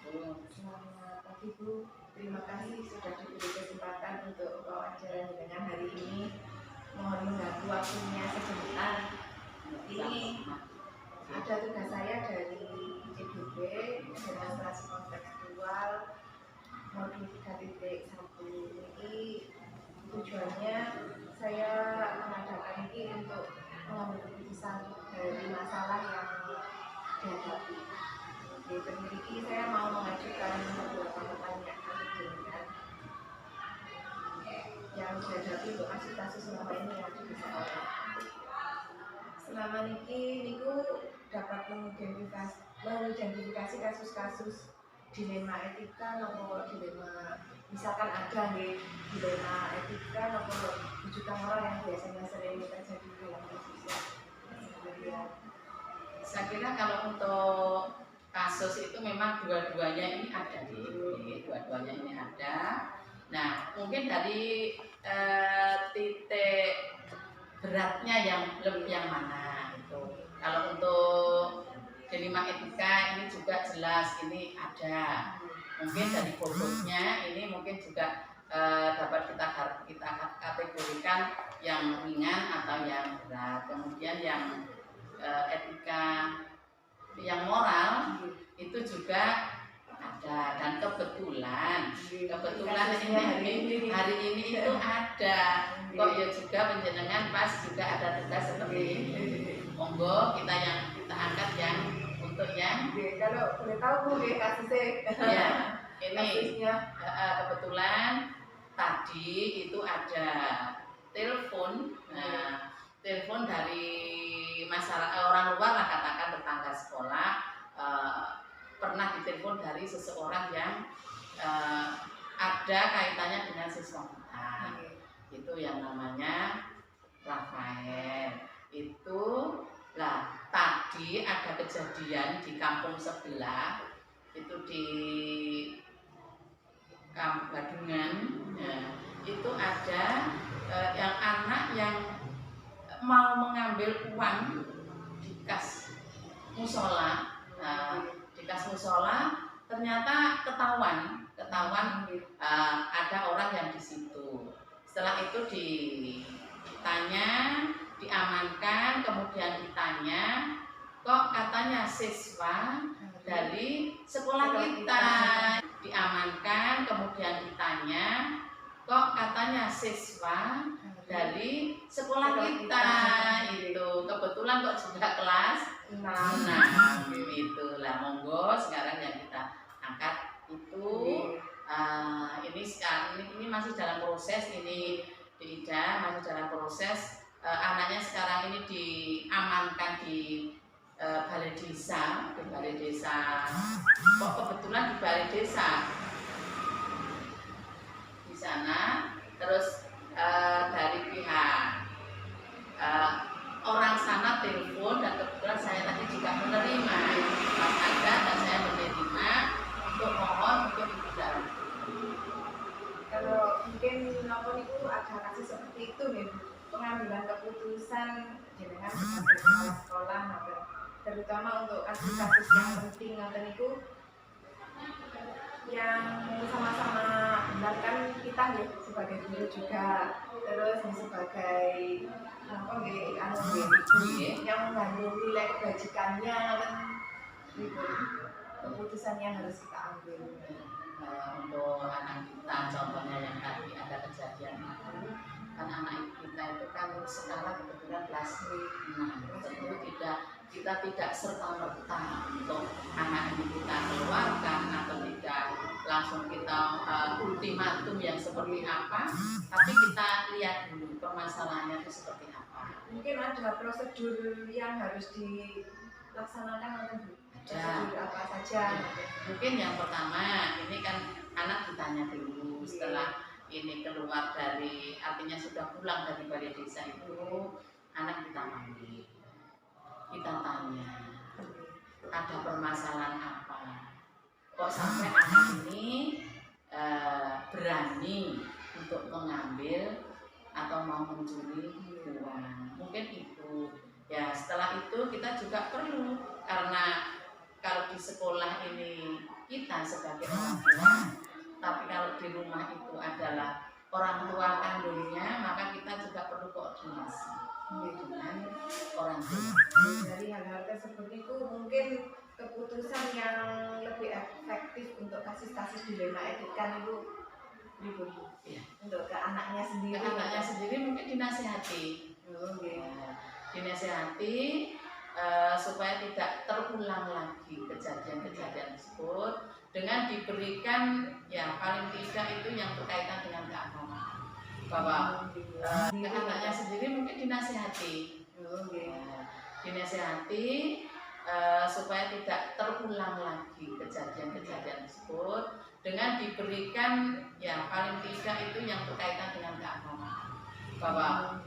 Selamat pagi Bu, terima kasih sudah diberi kesempatan untuk wawancara dengan hari ini. Mohon mengganggu waktunya sebentar. Ini ada tugas saya dari ICDB, demonstrasi kontekstual modul 3.1. Ini tujuannya saya mengadakan ini untuk mengambil keputusan dari masalah yang dihadapi. Di peneliti saya mau mengajukan beberapa pertanyaan yang dihadapi untuk kasus-kasus selama ini yang di sekolah. Selama niku dapat mengidentifikasi kasus-kasus dilema etika atau dilema, misalkan ada nih dilema etika atau rujukan orang yang biasanya sering terjadi dalam kasusnya. Saya kira kalau untuk kasus itu memang dua-duanya ini ada dua-duanya ini ada. Nah, mungkin dari titik beratnya yang mana itu. Kalau untuk dilema etika ini juga jelas ini ada. Mungkin dari bobotnya ini mungkin juga dapat kita kategorikan yang ringan atau yang berat. Kemudian yang etika yang moral itu juga ada, dan kebetulan ini hari ini itu ada kok ya juga penjenengan pas juga ada tugas seperti ini. Monggo kita angkat yang untuk yang kalau boleh tahu Bu kasusnya ya ini kebetulan tadi itu ada telepon telepon dari masyarakat orang luar lah, katakan tetangga sekolah, pernah ditelepon dari seseorang yang ada kaitannya dengan siswa kita. Itu yang namanya Rafael. Itu lah tadi ada kejadian di kampung sebelah, itu di Badungan, itu ada yang anak yang mau mengambil uang di kas musola, di kas musola ternyata ketahuan ada orang yang di situ. Setelah itu ditanya, diamankan, kemudian ditanya, kok katanya siswa dari sekolah kita. Diamankan, kemudian ditanya, kok katanya siswa dari sekolah kita. Itu kebetulan kok juga kelas 6 gitu lah. Monggo sekarang yang kita angkat itu ini sekarang ini masih dalam proses, ini di Ida masih dalam proses. Anaknya sekarang ini diamankan di balai desa, kok kebetulan di balai desa di sana. Terus dari pihak orang sana telepon, dan kebetulan saya tadi juga menerima Mas Anda, dan saya menerima untuk mohon untuk diundang. Kalau mungkin nopon itu ada kasus seperti itu nih, pengambilan keputusan dengan kepala sekolah, terutama untuk kasus-kasus yang penting itu yang sama-sama kan kita nih sebagai guru juga, terus sebagai yang mengandung nilai kebajikannya kan, gitu. Keputusan yang harus kita ambil untuk anak kita, contohnya yang tadi ada kejadian itu kan, anak kita itu kan sekarang kebetulan kelas 6, tentu kita tidak serta-merta untuk anak ini kita keluarkan atau tidak langsung kita ultimatum yang seperti apa, tapi kita lihat dulu permasalahannya itu seperti apa. Mungkin ada prosedur yang harus dilaksanakan oleh Bu. Prosedur apa saja? Mungkin yang pertama ini kan anak ditanya dulu, setelah ini keluar dari, artinya sudah pulang dari balai desa itu, anak kita panggil, kita tanya ada permasalahan apa, kok sampai anak ini berani untuk mengambil atau mau mencuri uang. Mungkin itu ya. Setelah itu kita juga perlu, karena kalau di sekolah ini kita sebagai orang tua, tapi kalau di rumah itu adalah orang tua kandungnya, maka kita juga perlu koordinasi dengan orang tua. Dari hal-hal tersebut itu mungkin keputusan yang lebih efektif untuk kasus-kasus dilema etika itu ribut Ya. untuk ke anaknya sendiri. Ke anaknya sendiri mungkin dinasihati. Dinasihati supaya tidak terulang lagi kejadian-kejadian tersebut dengan diberikan ya paling tidak itu yang berkaitan dengan keagamaan, bahwa ke anaknya sendiri mungkin dinasihati. Dinasihati supaya tidak terulang lagi kejadian-kejadian tersebut dengan diberikan ya paling tidak itu yang berkaitan dengan keagamaan, bahwa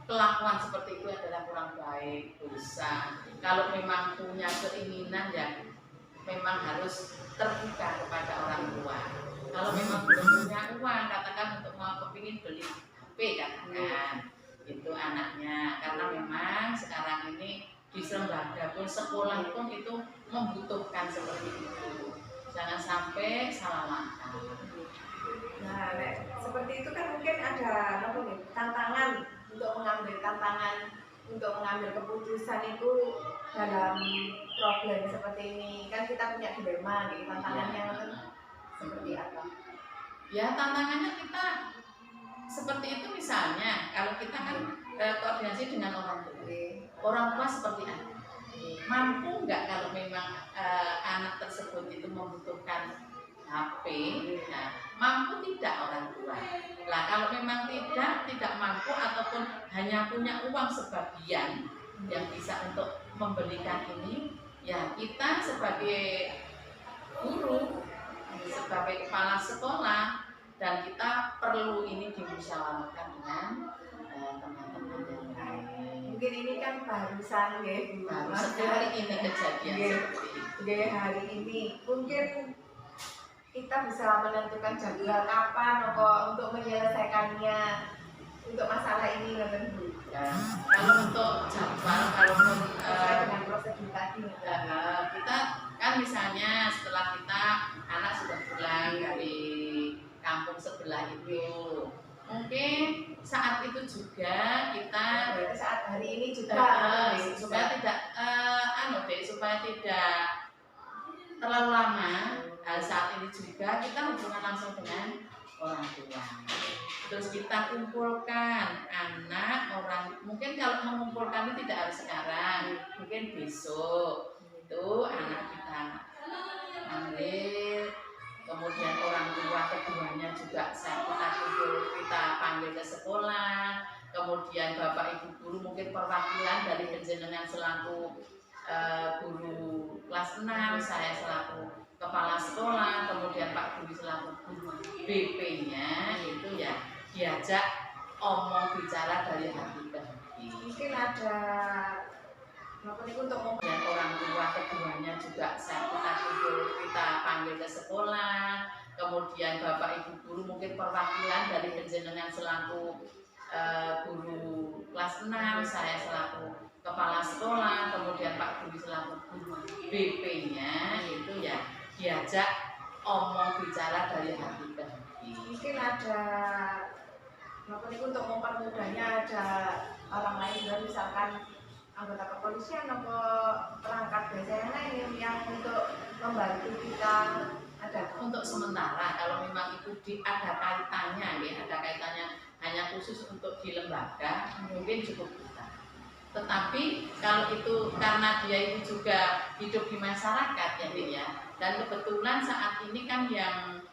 kelakuan seperti itu adalah kurang baik, dosa. Kalau memang punya keinginan ya memang harus terbuka kepada orang tua. Kalau memang belum punya uang, katakan untuk mau kepingin beli HP katakan itu anaknya, karena memang sekarang ini di lembaga pun sekolah pun itu membutuhkan seperti itu. Jangan sampai salah langkah. Nah, seperti itu kan mungkin ada tantangan untuk mengambil keputusan itu dalam problem seperti ini. Kan kita punya dilema nih, tantangannya seperti apa? Ya tantangannya kita seperti itu, misalnya kalau kita kan koordinasi dengan orang tua. Orang tua seperti apa? Mampu nggak kalau memang anak tersebut itu membutuhkan HP, nah, mampu tidak orang tua. Lah kalau memang tidak mampu ataupun hanya punya uang sebagian yang bisa untuk membelikan ini, ya kita sebagai guru, sebagai kepala sekolah, dan kita perlu ini dimusyawarahkan dengan teman-teman yang lain. Mungkin ini kan barusan ya, baru sekali ini kejadian seperti itu. Hari ini mungkin kita bisa menentukan jadwal kapan untuk menyelesaikannya untuk masalah ini tentu. Ya, kalau untuk jadwal, kalau dengan prosedur tadi, kita kan misalnya setelah kita anak sudah pulang dari kampung sebelah itu, mungkin saat itu juga kita saat hari ini juga supaya tidak supaya tidak terlalu lama. Saat ini juga kita hubungan langsung dengan orang tua. Terus kita kumpulkan anak orang, mungkin kalau mengumpulkan itu tidak harus sekarang, mungkin besok itu anak kita panggil, kemudian orang tua keduanya juga kita panggil ke sekolah, kemudian bapak ibu guru mungkin perwakilan dari penjenengan selaku guru kelas 6, saya selaku kepala sekolah, kemudian Pak Guru selaku guru BP-nya itu ya diajak omong bicara dari hati ke hati. Mungkin ada untuk dan orang tua keduanya juga kita panggil ke sekolah, kemudian bapak ibu guru mungkin perwakilan dari penjenengan selaku guru kelas 6, saya selaku kepala sekolah, kemudian Pak Guru selaku guru BP-nya itu ya diajak omong bicara dari hati ke hati. Mungkin ada untuk mempermudahnya, ada orang lain juga, misalkan anggota kepolisian atau perangkat desa yang lain yang untuk membantu kita. Ada untuk sementara kalau memang itu ada kaitannya ya, ada kaitannya hanya khusus untuk di lembaga, mungkin cukup kita. Tetapi kalau itu karena dia itu juga hidup di masyarakat ya, dan kebetulan saat ini kan yang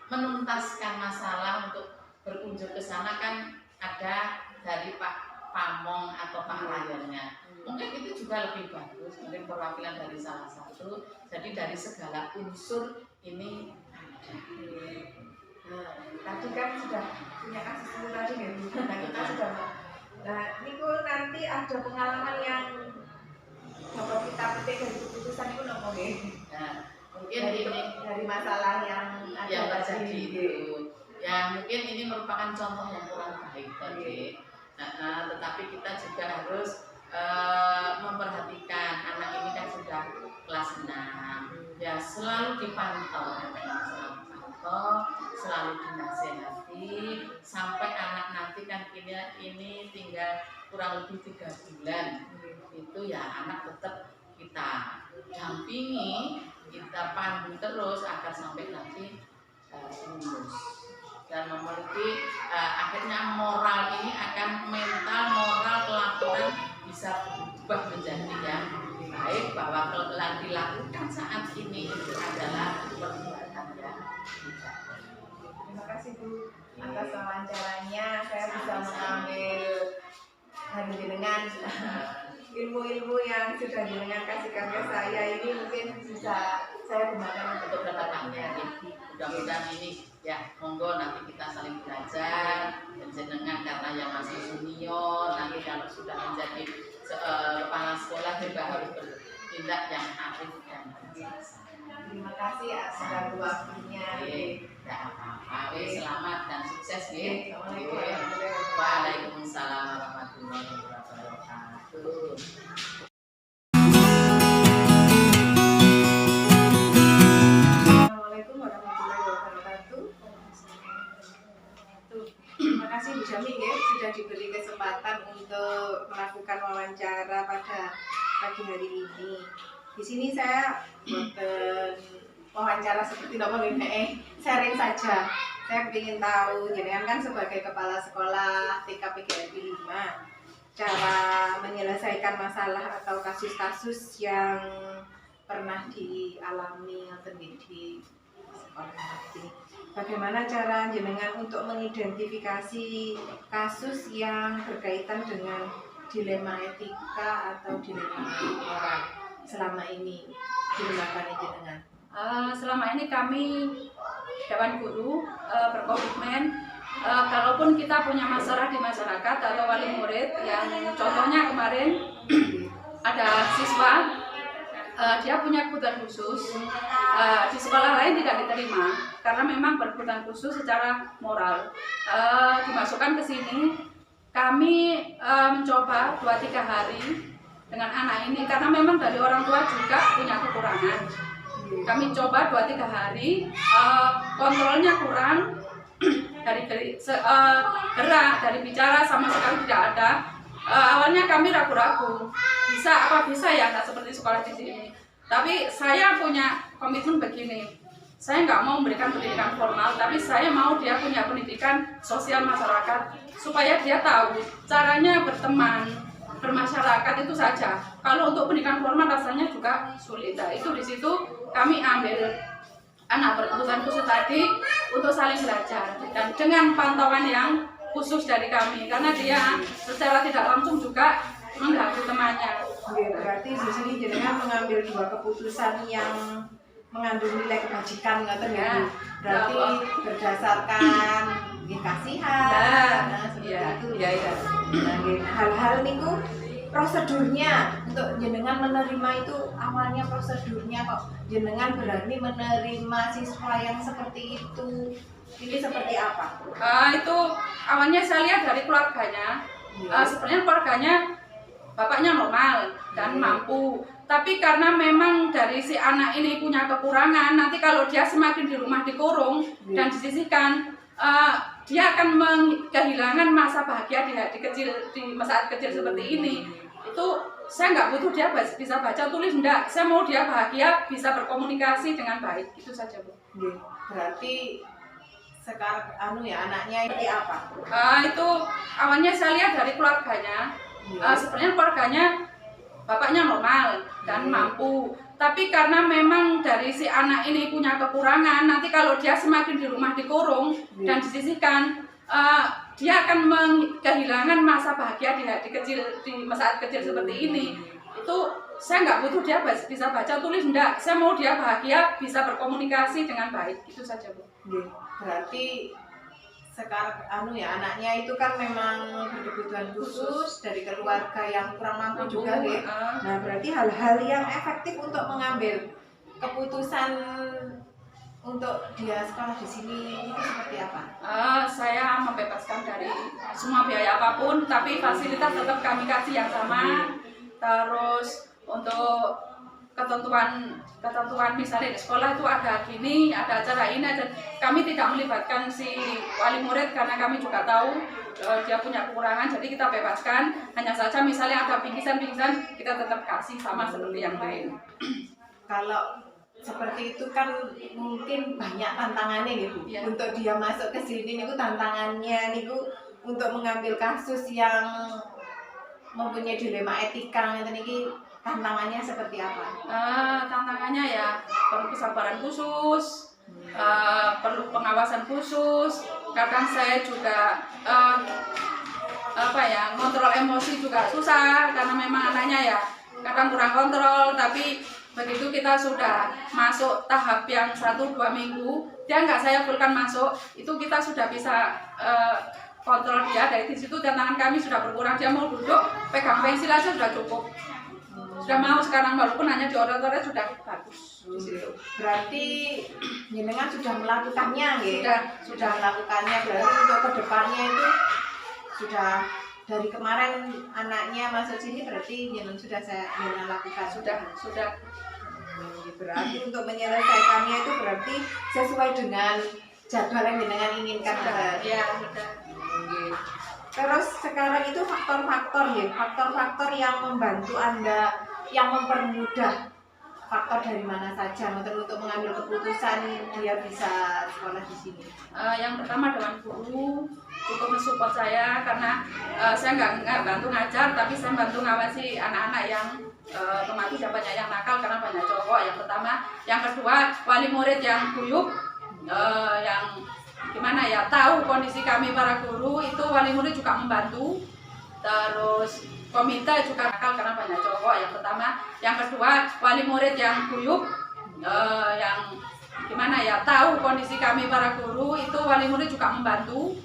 menuntaskan masalah untuk berkunjung ke sana kan ada dari Pak Pamong atau Pak Rayonya. Mungkin itu juga lebih bagus, mungkin perwakilan dari salah satu. Jadi dari segala unsur ini ada. Nah, tadi kan sudah punya kasus itu tadi ya, nah kita sudah. Nah, ini nanti ada pengalaman yang dapat kita petik dari keputusan itu nopo ya. Nah, mungkin dari masalah yang terjadi itu. Ya, mungkin ini merupakan contoh yang kurang baik tadi. Tetapi kita juga harus memperhatikan anak ini kan sudah lebih 3 bulan itu ya anak tetap kita dampingi, kita pandu terus agar sampai nanti lulus dan memiliki akhirnya moral ini akan mental, moral, kelakuan bisa berubah menjadi yang baik, bahwa yang dilakukan saat ini itu adalah perbuatan yang tidak. Terima kasih Bu atas wawancaranya. Saya bisa mengambil dari jenengan ilmu-ilmu yang sudah jenengan kasihkan ke saya ini mungkin bisa saya gunakan Untuk kedepannya, mudah-mudahan ini ya monggo nanti kita saling belajar, jenengan karena yang masih junior, nanti kalau sudah menjadi kepala sekolah juga harus bertindak yang arif dan bijaksana. Terima kasih atas waktunya. Tidak apa-apa, selamat dan sukses ya. Assalamualaikum. Waalaikumsalam warahmatullahi wabarakatuh. Assalamualaikum warahmatullahi wabarakatuh. Terima kasih Bu Jami ya sudah diberi kesempatan untuk melakukan wawancara pada pagi hari ini. Di sini saya buat wawancara seperti nopo ini, sharing saja. Saya ingin tahu, jenengan kan sebagai kepala sekolah TK PGRI 5, cara menyelesaikan masalah atau kasus-kasus yang pernah dialami atau di sekolah ini. Bagaimana cara jenengan untuk mengidentifikasi kasus yang berkaitan dengan dilema etika atau dilema moral selama ini dilakukan jenengan? Selama ini kami Dewan Guru berkomitmen kalaupun kita punya masalah di masyarakat atau wali murid yang contohnya kemarin ada siswa dia punya kebutuhan khusus di sekolah lain tidak diterima karena memang berkebutuhan khusus secara moral. Dimasukkan ke sini kami mencoba 2-3 hari dengan anak ini karena memang dari orang tua juga punya kekurangan. Kami coba 2-3 hari, kontrolnya kurang, dari gerak, dari bicara sama sekali tidak ada. Awalnya kami ragu-ragu, bisa ya nggak seperti sekolah di sini. Tapi saya punya komitmen begini, saya nggak mau memberikan pendidikan formal, tapi saya mau dia punya pendidikan sosial masyarakat supaya dia tahu caranya berteman, bermasyarakat itu saja. Kalau untuk pendidikan formal rasanya juga sulit. Nah, itu di situ kami ambil anak berkebutuhan khusus tadi untuk saling belajar dan dengan pantauan yang khusus dari kami karena dia secara tidak langsung juga mengganggu temannya. Berarti di sini jenengan mengambil 2 keputusan yang mengandung nilai kebajikan nggak ya? Berarti berdasarkan kasihan, seperti itu. Iya. Hal-hal niku prosedurnya untuk jenengan menerima itu awalnya prosedurnya kok jenengan berani menerima siswa yang seperti itu, ini seperti apa? Itu awalnya saya lihat dari keluarganya. Sebenarnya keluarganya bapaknya normal dan mampu, tapi karena memang dari si anak ini punya kekurangan, nanti kalau dia semakin di rumah dikurung dan disisihkan, dia akan kehilangan masa bahagia di masa kecil seperti ini. Itu saya nggak butuh dia bisa baca tulis, enggak. Saya mau dia bahagia, bisa berkomunikasi dengan baik. Itu saja, Bu. Berarti sekarang anaknya ini apa? Itu awalnya saya lihat dari keluarganya. Sebenarnya keluarganya bapaknya normal dan mampu, tapi karena memang dari si anak ini punya kekurangan, nanti kalau dia semakin di rumah dikurung dan disisihkan, dia akan kehilangan masa bahagia di masa kecil seperti ini. Itu saya nggak butuh dia bisa baca tulis, enggak. Saya mau dia bahagia, bisa berkomunikasi dengan baik. Itu saja, Bu. Berarti sekarang anaknya itu kan memang berkebutuhan khusus dari keluarga yang kurang mampu juga, deh. Nah, berarti hal-hal yang efektif untuk mengambil keputusan untuk dia sekolah di sini itu seperti apa? Saya membebaskan dari semua biaya apapun, tapi fasilitas tetap kami kasih yang sama. Terus untuk ketentuan misalnya di sekolah itu ada gini, ada acara ini, dan kami tidak melibatkan si wali murid karena kami juga tahu dia punya kekurangan, jadi kita bebaskan. Hanya saja misalnya ada bingkisan-bingkisan kita tetap kasih sama seperti yang lain. Kalau seperti itu kan mungkin banyak tantangannya gitu. Ya. Untuk dia masuk ke sini niku tantangannya niku untuk mengambil kasus yang mempunyai dilema etika ngeten iki tantangannya seperti apa? Tantangannya ya perlu kesabaran khusus, perlu pengawasan khusus. Kadang saya juga ngontrol emosi juga susah karena memang anaknya ya kadang kurang kontrol, tapi begitu kita sudah masuk tahap yang 1-2 minggu, dia nggak saya fullkan masuk, itu kita sudah bisa kontrol dia. Dari situ tantangan kami sudah berkurang. Dia mau duduk, pegang pensil aja sudah cukup. Sudah mau sekarang, walaupun hanya dioret-oret sudah bagus. Di situ. Berarti jenengan sudah melakukannya, nggih? Sudah. Melakukannya. Berarti untuk kedepannya itu sudah dari kemarin anaknya masuk sini, berarti jenengan sudah jenengan lakukan. Sudah. Berarti untuk menyelesaikannya itu berarti sesuai dengan jadwal yang jenengan inginkan. Ya, sudah. Terus sekarang itu faktor-faktor yang membantu Anda, yang mempermudah, faktor dari mana saja untuk mengambil keputusan dia bisa sekolah di sini. Yang pertama Dewan Guru cukup mensupport saya karena saya nggak bantu ngajar, tapi saya bantu ngawasi anak-anak yang otomatis banyak yang nakal karena banyak cowok. Yang pertama, yang kedua wali murid yang guyup, yang gimana ya, tahu kondisi kami para guru, itu wali murid juga membantu. Terus komite juga nakal karena banyak cowok. Yang pertama, yang kedua wali murid yang guyup, yang gimana ya, tahu kondisi kami para guru, itu wali murid juga membantu.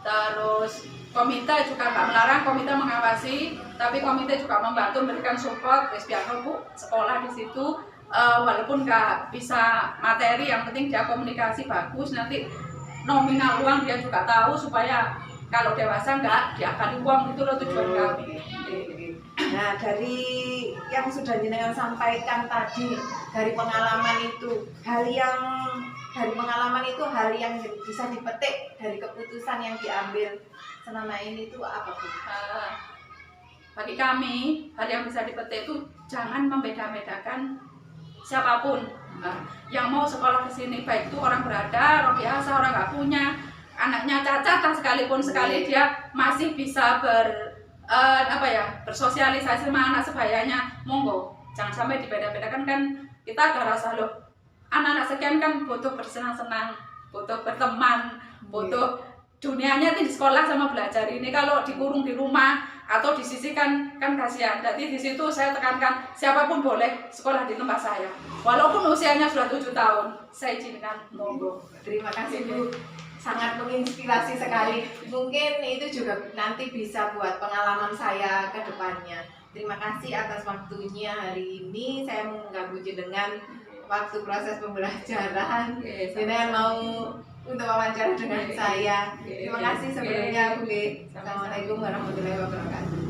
Terus komite juga nggak melarang, komite mengawasi, tapi komite juga membantu memberikan support. Biar Bu sekolah di situ walaupun nggak bisa materi, yang penting dia komunikasi bagus, nanti nominal uang dia juga tahu supaya kalau dewasa nggak diakali uang, itu loh tujuan kami. Nah, dari yang sudah jenengan sampaikan tadi, dari pengalaman itu, hal yang bisa dipetik dari keputusan yang diambil selama ini itu apa Bu? Bagi kami, hal yang bisa dipetik itu jangan membeda-bedakan siapapun. Yang mau sekolah ke sini, baik itu orang berada, orang biasa, orang nggak punya, anaknya cacat sekalipun, sekali dia masih bisa bersosialisasi sama anak sebayanya, monggo. Jangan sampai dibeda-bedakan. Kan kita ada rasa loh, anak-anak sekian kan butuh bersenang-senang, butuh berteman, butuh dunianya di sekolah sama belajar. Ini kalau dikurung di rumah atau disisihkan kan kasihan. Jadi di situ saya tekankan, siapapun boleh sekolah di tempat saya, walaupun usianya sudah 7 tahun, saya izinkan, monggo. Terima kasih Bu, sangat menginspirasi sekali. Mungkin itu juga nanti bisa buat pengalaman saya ke depannya. Terima kasih atas waktunya hari ini. Saya mengganggu dengan waktu proses pembelajaran. Jenengan mau untuk wawancara dengan saya. Terima kasih sebelumnya Bu. Assalamualaikum warahmatullahi wabarakatuh.